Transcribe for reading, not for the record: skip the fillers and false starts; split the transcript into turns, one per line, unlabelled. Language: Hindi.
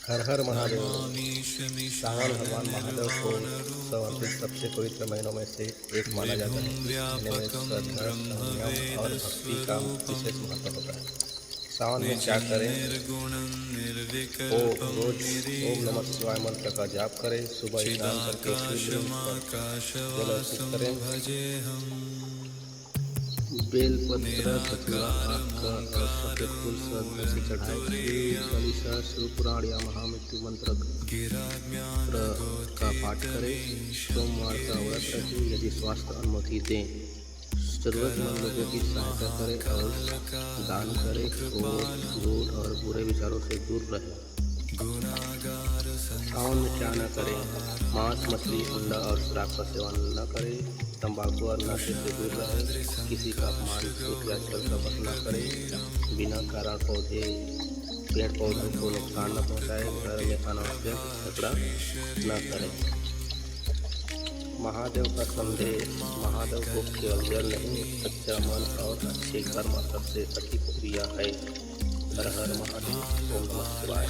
हर हर महादेव। सावन भगवान महादेव को समर्पित सबसे पवित्र महीनों में से एक माना जाता है। इस महीने में श्रद्धा, संयम और भक्ति का विशेष महत्व होता है। सावन में क्या करें? रोज ओम नमः शिवाय मंत्र का जाप करें। सुबह स्नान करके शिवलिंग पर जल अर्पित करें। बेलपत्र, धतूरा, आक का और सफेद फूल श्रद्धा से चढ़ाए। शिव चालीसा, शिव पुराण या महामृत्यु मंत्र का पाठ करें। सोमवार का व्रत रखें। यदि स्वास्थ्य अनुमति दें, जरूरतमंद लोगों की सहायता करें और दान करें। झूठ और बुरे विचारों से दूर रहें। सावन में क्या न करें? मांस, मछली, अंडा और शराब का सेवन न करें। तंबाकू और नशे से दूर रहें। किसी का अपमान, झूठ या छल कपट न करें। बिना कारण पेड़ पौधों को नुकसान न पहुंचाएं। घर में अनावश्यक झगड़ा न करें। महादेव का संदेश। महादेव को केवल जल नहीं, सच्चा मन और अच्छे कर्म सबसे अधिक प्रिय है। हर हर महादेव। ओम नमः शिवाय।